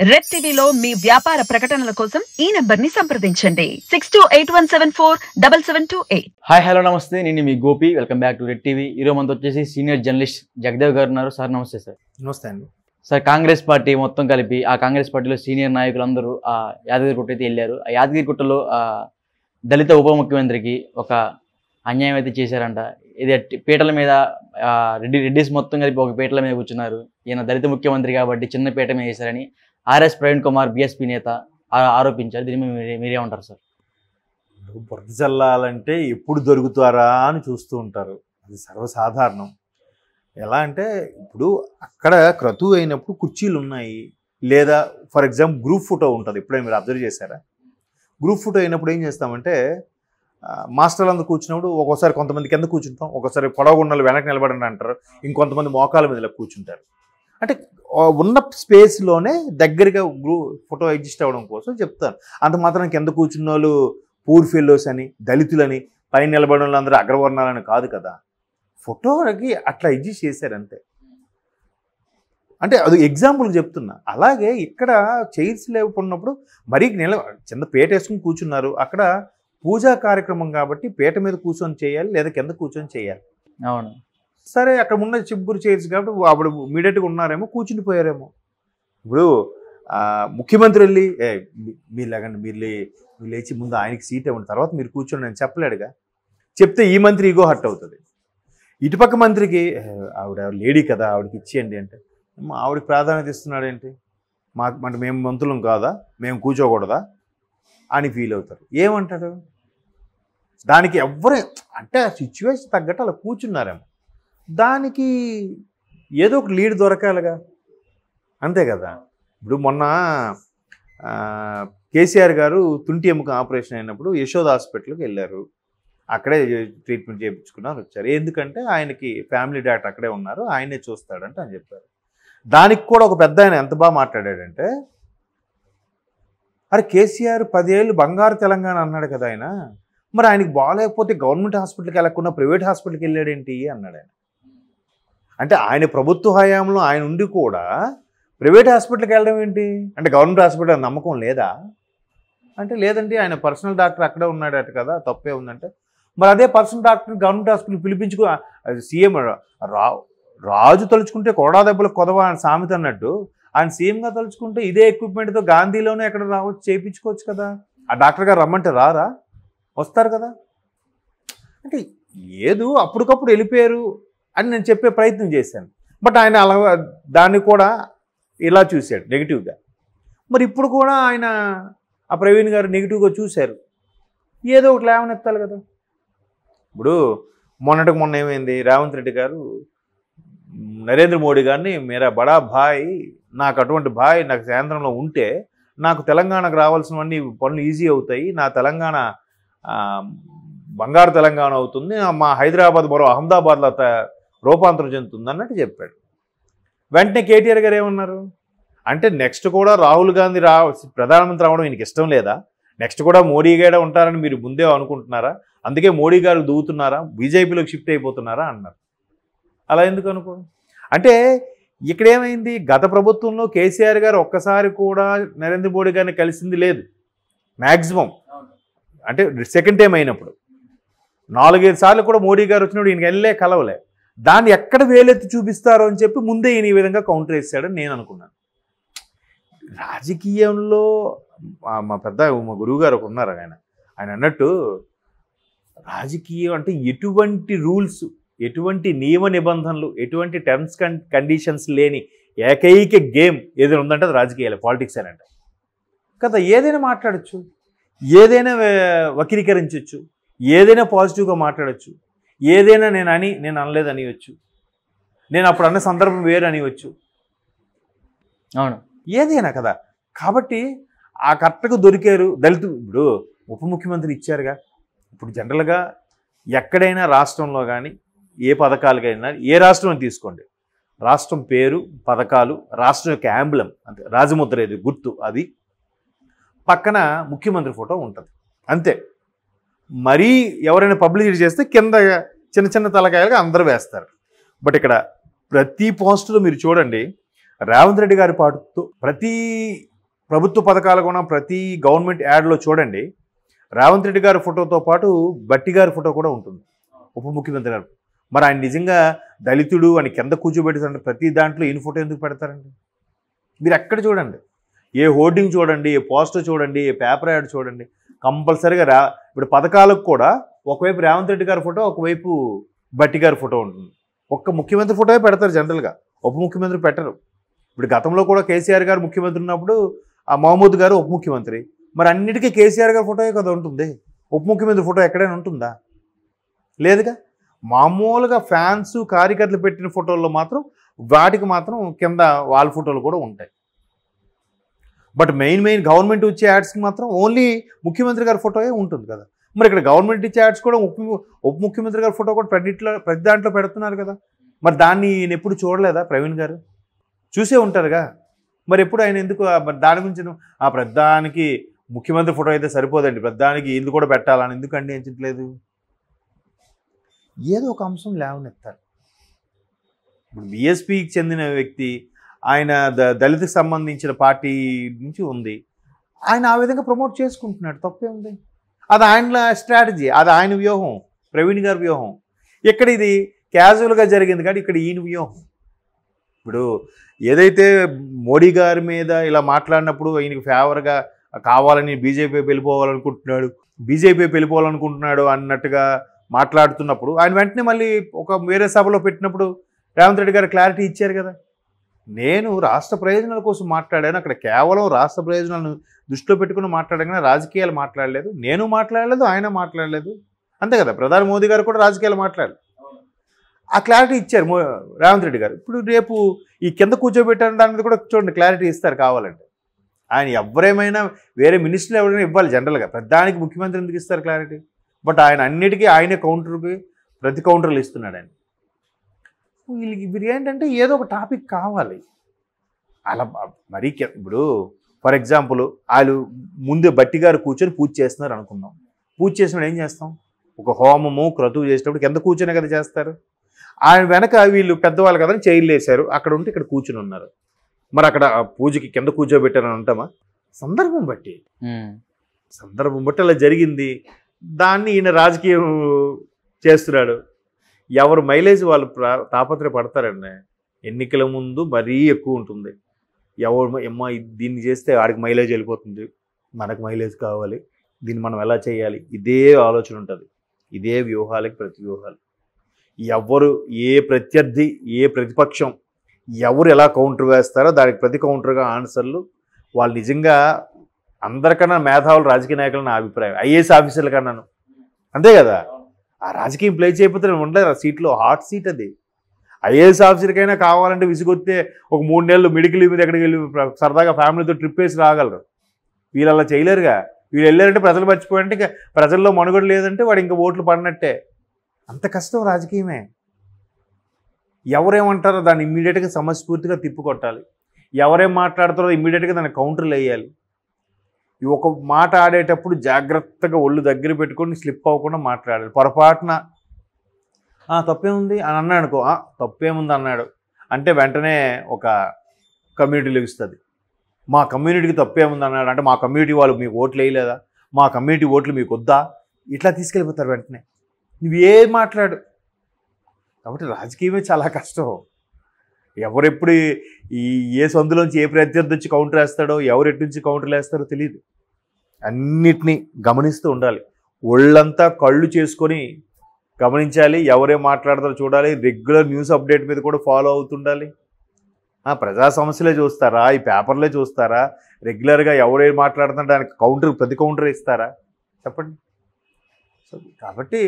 Red టీవీలో మీ వ్యాపార ప్రకటనల కోసం ఈ నంబర్ ని సంప్రదించండి 6281747728. హాయ్ హలో నమస్తే, నేను మీ Gopi. Welcome back to Red TV. ఈరోజు మనతో వచ్చేసి సీనియర్ జర్నలిస్ట్ జగదేవ్ గారు ఉన్నారు. సార్ నమస్తే. సార్ నమస్తే అండి. సార్, కాంగ్రెస్ పార్టీ మొత్తం కలిపి ఆ కాంగ్రెస్ పార్టీలో సీనియర్ నాయకులందరూ ఆ యాదగిరిగుట్ట అయితే వెళ్ళారు. ఆ యాదగిరిగుట్టలో దళిత ఉప ముఖ్యమంత్రికి ఒక అన్యాయం అయితే చేశారంట. ఇది పీటల మీద రెడ్డిస్ మొత్తం కలిపి ఒక పీటల మీద కూర్చున్నారు. ఈయన దళిత ముఖ్యమంత్రి కాబట్టి చిన్న పీట మీద వేశారని ఆర్ఎస్ ప్రవీణ్ కుమార్ బీఎస్పీ నేత ఆరోపించారు. దీని మీరేమంటారు సార్? బురద చల్లాలంటే ఎప్పుడు దొరుకుతారా అని చూస్తూ ఉంటారు. అది సర్వసాధారణం. ఎలా అంటే ఇప్పుడు అక్కడ క్రతువు అయినప్పుడు కుర్చీలు ఉన్నాయి, లేదా ఫర్ ఎగ్జాంపుల్ గ్రూప్ ఫోటో ఉంటుంది. ఎప్పుడైనా మీరు అబ్జర్వ్ చేశారా? గ్రూప్ ఫోటో అయినప్పుడు ఏం చేస్తామంటే మాస్టర్లు అందరూ కూర్చున్నప్పుడు ఒక్కోసారి కొంతమంది కింద కూర్చుంటాం, ఒక్కోసారి పొడవుగుండలు వెనక్కి నిలబడండి అంటారు, ఇంకొంతమంది మోకాల మీద కూర్చుంటారు. అంటే ఉన్న స్పేస్లోనే దగ్గరగా ఫోటో అడ్జస్ట్ అవ్వడం కోసం చెప్తాను. అంత మాత్రం కింద కూర్చున్న వాళ్ళు పూర్ ఫెలోస్ అని, దళితులని, పైన నిలబడిన వాళ్ళందరూ అగ్రవర్ణాలని కాదు కదా. ఫోటోకి అట్లా అడ్జస్ట్ చేశారంతే. అంటే అది ఎగ్జాంపుల్ చెప్తున్నా. అలాగే ఇక్కడ చైర్స్ లేకున్నప్పుడు మరీ చిన్న పీట వేసుకుని కూర్చున్నారు. అక్కడ పూజా కార్యక్రమం కాబట్టి పీట మీద కూర్చొని చేయాలి, లేదా కింద కూర్చొని చేయాలి. అవును, సరే అక్కడ ఉన్న చిబ్బురు చైర్స్ కాబట్టి అప్పుడు ఇమీడియట్గా ఉన్నారేమో, కూర్చుని పోయారేమో. ఇప్పుడు ముఖ్యమంత్రి వెళ్ళి మీరు లేకండి, మీరు లేచి ముందు ఆయనకి సీట్ ఇవ్వండి, తర్వాత మీరు కూర్చోండి అని చెప్పలేడుగా. చెప్తే ఈ మంత్రి ఈగో హర్ట్ అవుతుంది. ఇటుపక్క మంత్రికి ఆవిడ లేడీ కదా, ఆవిడకి ఇచ్చేయండి అంటే ఆవిడకి ప్రాధాన్యత ఇస్తున్నాడు ఏంటి, అంటే మేము మంత్రులం కాదా, మేము కూర్చోకూడదా అని ఫీల్ అవుతారు. ఏమంటారు దానికి? ఎవ్వరే అంటే ఆ సిచ్యువేషన్ తగ్గట్టు అలా కూర్చున్నారేమో. దానికి ఏదో ఒక లీడ్ దొరకాలిగా, అంతే కదా. ఇప్పుడు మొన్న కేసీఆర్ గారు తుంటి ఎముక ఆపరేషన్ అయినప్పుడు యశోద హాస్పిటల్కి వెళ్ళారు. అక్కడే ట్రీట్మెంట్ చేయించుకున్నారు, వచ్చారు. ఎందుకంటే ఆయనకి ఫ్యామిలీ డాక్టర్ అక్కడే ఉన్నారు, ఆయనే చూస్తాడంటే అని చెప్పారు. దానికి కూడా ఒక పెద్ద ఆయన ఎంత బాగా మాట్లాడాడంటే, అరే కేసీఆర్ 10 ఏళ్ళు బంగారు తెలంగాణ అన్నాడు కదా ఆయన, మరి ఆయనకి బాగాలేకపోతే గవర్నమెంట్ హాస్పిటల్కి వెళ్ళకుండా ప్రైవేట్ హాస్పిటల్కి వెళ్ళాడేంటి అన్నాడు ఆయన. అంటే ఆయన ప్రభుత్వ హయాంలో ఆయన ఉండి కూడా ప్రైవేట్ హాస్పిటల్కి వెళ్ళడం ఏంటి అంటే, గవర్నమెంట్ హాస్పిటల్ నమ్మకం లేదా అంటే, లేదండి ఆయన పర్సనల్ డాక్టర్ అక్కడే ఉన్నాడట కదా, తప్పే ఉందంటే. మరి అదే పర్సనల్ డాక్టర్ గవర్నమెంట్ హాస్పిటల్ పిలిపించుకో, సీఎం రాజు తలుచుకుంటే కొరడా దెబ్బలకు కొదవ అని సామెత అన్నట్టు, ఆయన సీఎంగా తలుచుకుంటే ఇదే ఎక్విప్మెంట్తో గాంధీలోనే ఎక్కడ రావచ్చు, చేయించుకోవచ్చు కదా. ఆ డాక్టర్ గారు రమ్మంటే రారా, వస్తారు కదా. అంటే ఏదో అప్పటికప్పుడు వెళ్ళిపోయారు అని నేను చెప్పే ప్రయత్నం చేశాను. బట్ ఆయన అలా దాన్ని కూడా ఇలా చూశాడు నెగిటివ్గా. మరి ఇప్పుడు కూడా ఆయన ఆ ప్రవీణ్ గారు నెగిటివ్గా చూశారు. ఏదో ఒకటి లేవనెత్తాలి కదా. ఇప్పుడు మొన్న ఏమైంది, రేవంత్ రెడ్డి గారు నరేంద్ర మోడీ గారిని మేరా బడా భాయ్, నాకు అటువంటి భాయ్ నాకు కేంద్రంలో ఉంటే నాకు తెలంగాణకు రావాల్సినవన్నీ పనులు ఈజీ అవుతాయి, నా తెలంగాణ బంగారు తెలంగాణ అవుతుంది, మా హైదరాబాద్ మరో అహ్మదాబాద్లో రూపాంతరం చెందుతుంది అన్నట్టు చెప్పాడు. వెంటనే కేటీఆర్ గారు ఏమన్నారు అంటే, నెక్స్ట్ కూడా రాహుల్ గాంధీ ప్రధానమంత్రి అవ్వడం ఈయనకి ఇష్టం లేదా, నెక్స్ట్ కూడా మోడీ గారే ఉంటారని మీరు ముందే అనుకుంటున్నారా, అందుకే మోడీ గారు దూవుతున్నారా, బీజేపీలోకి షిఫ్ట్ అయిపోతున్నారా అన్నారు. అలా ఎందుకు అనుకో అంటే, ఇక్కడ ఏమైంది, గత ప్రభుత్వంలో కేసీఆర్ గారు ఒక్కసారి కూడా నరేంద్ర మోడీ గారిని కలిసింది లేదు. మ్యాక్సిమం అంటే సెకండ్ టైం అయినప్పుడు 4-5 సార్లు కూడా మోడీ గారు వచ్చినప్పుడు ఈయనకి వెళ్ళే కలవలే. దాన్ని ఎక్కడ వేలెత్తి చూపిస్తారో అని చెప్పి ముందే ఈయన ఈ విధంగా కౌంటర్ వేసాడని నేను అనుకున్నాను. రాజకీయంలో మా గురువు గారు ఒక ఉన్నారు, ఆయన అన్నట్టు రాజకీయం అంటే ఎటువంటి రూల్స్, ఎటువంటి నియమ నిబంధనలు, ఎటువంటి టర్మ్స్ కండిషన్స్ లేని ఏకైక గేమ్ ఏదైనా ఉందంటే అది రాజకీయాలే, పాలిటిక్స్ అని అంటే కదా. ఏదైనా మాట్లాడచ్చు, ఏదైనా వక్రీకరించవచ్చు, ఏదైనా పాజిటివ్గా మాట్లాడచ్చు, ఏదైనా నేను అనలేదు అనివచ్చు, నేను అప్పుడు అన్న సందర్భం వేరు అనివచ్చు. అవును, ఏదైనా కదా. కాబట్టి ఆ కరెక్ట్గా దొరికారు దళితులు. ఇప్పుడు ఉప ముఖ్యమంత్రి ఇచ్చారుగా. ఇప్పుడు జనరల్గా ఎక్కడైనా రాష్ట్రంలో కానీ ఏ పథకాలకైనా, ఏ రాష్ట్రం తీసుకోండి, రాష్ట్రం పేరు, పథకాలు, రాష్ట్రం యొక్క యాంబ్లం అంతే, రాజముద్ర ఏది గుర్తు, అది పక్కన ముఖ్యమంత్రి ఫోటో ఉంటుంది అంతే. మరీ ఎవరైనా పబ్లిసిటీ చేస్తే కింద చిన్న చిన్న తలకాయలుగా అందరూ వేస్తారు. బట్ ఇక్కడ ప్రతి పోస్టులో మీరు చూడండి, రేవంత్ రెడ్డి గారి పాటుతో ప్రతి ప్రభుత్వ పథకాలు కూడా ప్రతి గవర్నమెంట్ యాడ్లో చూడండి, రేవంత్ రెడ్డి గారి ఫోటోతో పాటు బట్టి గారి ఫోటో కూడా ఉంటుంది, ఉప ముఖ్యమంత్రి గారు. మరి ఆయన నిజంగా దళితుడు అని కింద కూర్చోబెట్టారంటే ప్రతి దాంట్లో ఈయన ఫోటో ఎందుకు పెడతారండి? మీరు ఎక్కడ చూడండి, ఏ హోర్డింగ్ చూడండి, ఏ పోస్టర్ చూడండి, ఏ పేపర్ యాడ్ చూడండి, కంపల్సరీగా ఇప్పుడు పథకాలకు కూడా ఒకవైపు రేవంత్ రెడ్డి గారి ఫోటో, ఒకవైపు బట్టి గారి ఫోటో ఉంటుంది. ఒక్క ముఖ్యమంత్రి ఫోటో పెడతారు జనరల్గా, ఉప ముఖ్యమంత్రి పెట్టరు. ఇప్పుడు గతంలో కూడా కేసీఆర్ గారు ముఖ్యమంత్రి ఉన్నప్పుడు ఆ మహమూద్ గారు ఉప ముఖ్యమంత్రి. మరి అన్నిటికీ కేసీఆర్ గారి ఫోటో కదా ఉంటుంది, ఉప ముఖ్యమంత్రి ఫోటో ఎక్కడైనా ఉంటుందా? లేదుగా. మామూలుగా ఫ్యాన్స్ కార్యకర్తలు పెట్టిన ఫోటోల్లో మాత్రం వాటికి మాత్రం కింద వాళ్ళ ఫోటోలు కూడా ఉంటాయి. బట్ మెయిన్ గవర్నమెంట్ ఇచ్చే యాడ్స్కి మాత్రం ఓన్లీ ముఖ్యమంత్రి గారి ఫోటోయే ఉంటుంది కదా. మరి ఇక్కడ గవర్నమెంట్ ఇచ్చే యాడ్స్ కూడా ఉప ముఖ్యమంత్రి గారి ఫోటో కూడా ప్రతి దాంట్లో పెడుతున్నారు కదా. మరి దాన్ని ఈయన ఎప్పుడు చూడలేదా ప్రవీణ్ గారు? చూసే ఉంటారుగా. మరి ఎప్పుడు ఆయన ఎందుకు దాని గురించి ఆ ప్రధానికి ముఖ్యమంత్రి ఫోటో అయితే సరిపోదండి, ప్రధానికి ఎందుకు కూడా పెట్టాలని ఎందుకు అందించట్లేదు? ఏదో ఒక అంశం లేవనెత్తారు. ఇప్పుడు బీఎస్పీకి చెందిన వ్యక్తి, ఆయన దళితకు సంబంధించిన పార్టీ నుంచి ఉంది, ఆయన ఆ విధంగా ప్రమోట్ చేసుకుంటున్నాడు, తప్పే ఉంది. అది ఆయన స్ట్రాటజీ, అది ఆయన వ్యూహం, ప్రవీణ్ గారి వ్యూహం. ఇక్కడ ఇది క్యాజువల్గా జరిగింది కానీ ఇక్కడ ఈయన వ్యూహం. ఇప్పుడు ఏదైతే మోడీ గారి మీద ఇలా మాట్లాడినప్పుడు ఈయనకి ఫేవర్గా కావాలని బీజేపీ వెళ్ళిపోవాలనుకుంటున్నాడు అన్నట్టుగా మాట్లాడుతున్నప్పుడు ఆయన వెంటనే మళ్ళీ ఒక వేరే సభలో పెట్టినప్పుడు రేవంత్ రెడ్డి గారు క్లారిటీ ఇచ్చారు కదా, నేను రాష్ట్ర ప్రయోజనాల కోసం మాట్లాడాను, అక్కడ కేవలం రాష్ట్ర ప్రయోజనాలను దృష్టిలో పెట్టుకుని మాట్లాడాను కానీ రాజకీయాలు మాట్లాడలేదు, నేను మాట్లాడలేదు, ఆయన మాట్లాడలేదు, అంతే కదా. ప్రధాని మోదీ గారు కూడా రాజకీయాలు మాట్లాడారు, ఆ క్లారిటీ ఇచ్చారు రేవంత్ రెడ్డి గారు. ఇప్పుడు రేపు ఈ కింద కూర్చోబెట్టారు దాని మీద కూడా చూడండి క్లారిటీ ఇస్తారు కావాలంటే. ఆయన ఎవరేమైనా వేరే మినిస్టర్లు ఎవరైనా ఇవ్వాలి జనరల్గా, ప్రధానికి ముఖ్యమంత్రి ఎందుకు ఇస్తారు క్లారిటీ? బట్ ఆయన అన్నిటికీ ఆయనే కౌంటర్కి ప్రతి కౌంటర్లు ఇస్తున్నాడు ఆయన. వీళ్ళు ఏంటంటే ఏదో ఒక టాపిక్ కావాలి అలా మరీ. ఇప్పుడు ఫర్ ఎగ్జాంపుల్ వాళ్ళు ముందే బట్టి గారు కూర్చొని పూజ చేస్తున్నారు అనుకుందాం, పూజ చేసినప్పుడు ఏం చేస్తాం? ఒక హోమము క్రతువు చేసేటప్పుడు కింద కూర్చొనే కదా చేస్తారు. ఆయన వెనక వీళ్ళు పెద్దవాళ్ళు కదా చైర్లు వేశారు, అక్కడ ఉంటే ఇక్కడ కూర్చుని ఉన్నారు. మరి అక్కడ పూజకి కింద కూర్చోబెట్టారని అంటామా? సందర్భం బట్టి అలా జరిగింది. దాన్ని ఈయన రాజకీయం చేస్తున్నాడు. ఎవరు మైలేజ్ వాళ్ళు తాపత్రయపడతారండి. ఎన్నికల ముందు మరీ ఎక్కువ ఉంటుంది. అమ్మ దీన్ని చేస్తే ఆడికి మైలేజ్ వెళ్ళిపోతుంది, మనకు మైలేజ్ కావాలి, దీన్ని మనం ఎలా చేయాలి, ఇదే ఆలోచన ఉంటుంది. ఇదే వ్యూహాలకి ప్రతి వ్యూహాలు. ఎవరు ఏ ప్రత్యర్థి ఏ ప్రతిపక్షం ఎవరు ఎలా కౌంటర్ వేస్తారో దానికి ప్రతి కౌంటర్గా ఆన్సర్లు. వాళ్ళు నిజంగా అందరికన్నా మేధావులు రాజకీయ నాయకులు నా అభిప్రాయం, ఐఏఎస్ ఆఫీసర్ల కన్నాను, అంతే కదా. ఆ రాజకీయం ప్లే చేయకపోతే ఉండలేదు ఆ సీట్లో, హాట్ సీట్ అది. ఐఏఎస్ ఆఫీసర్కైనా కావాలంటే విసుగొస్తే ఒక 3 నెలలు మెడికల్ మీద ఎక్కడికి వెళ్ళి సరదాగా ఫ్యామిలీతో ట్రిప్ వేసి రాగలరు. వీళ్ళు అలా చేయలేరుగా. వీళ్ళు వెళ్ళారంటే ప్రజలు మర్చిపోయారంటే ఇంకా ప్రజల్లో మనుగడ లేదంటే వాడు ఇంకా ఓట్లు పడినట్టే. అంత కష్టం రాజకీయమే. ఎవరేమంటారో దాన్ని ఇమ్మీడియట్గా సమస్ఫూర్తిగా తిప్పుకొట్టాలి. ఎవరేం మాట్లాడతారో ఇమ్మీడియట్గా దాన్ని కౌంటర్లు వేయాలి. ఒక మాట ఆడేటప్పుడు జాగ్రత్తగా ఒళ్ళు దగ్గర పెట్టుకొని స్లిప్ అవ్వకుండా మాట్లాడాలి. పొరపాటున తప్పేముంది అని అన్నాడు అనుకో, తప్పేముంది అన్నాడు అంటే వెంటనే ఒక కమ్యూనిటీ లెగుస్తుంది. మా కమ్యూనిటీకి తప్పేముంది అన్నాడు అంటే మా కమ్యూనిటీ వాళ్ళు మీకు ఓట్లు వేయలేదా, మా కమ్యూనిటీ ఓట్లు మీకు వద్దా, ఇట్లా తీసుకెళ్ళిపోతారు వెంటనే. నువ్వేం మాట్లాడు. కాబట్టి రాజకీయమే చాలా కష్టం. ఎవరెప్పుడు ఏ సందులోంచి ఏ ప్రత్యర్థి వచ్చి కౌంటర్ వేస్తాడో, ఎవరు ఎటు నుంచి కౌంటర్లు వేస్తారో తెలియదు. అన్నిటినీ గమనిస్తూ ఉండాలి. ఒళ్ళంతా కళ్ళు చేసుకొని గమనించాలి. ఎవరేం మాట్లాడతారో చూడాలి. రెగ్యులర్ న్యూస్ అప్డేట్ మీద కూడా ఫాలో అవుతుండాలి. ప్రజా సమస్యలే చూస్తారా, ఈ పేపర్లే చూస్తారా, రెగ్యులర్గా ఎవరేం మాట్లాడుతున్నా దానికి ప్రతి కౌంటర్ ఇస్తారా చెప్పండి. సో కాబట్టి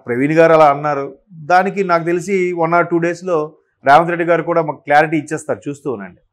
ప్రవీణ్ గారు అలా అన్నారు. దానికి నాకు తెలిసి 1 or 2 డేస్లో రేవంత్ రెడ్డి గారు కూడా మాకు క్లారిటీ ఇచ్చేస్తారు, చూస్తూ ఉండండి.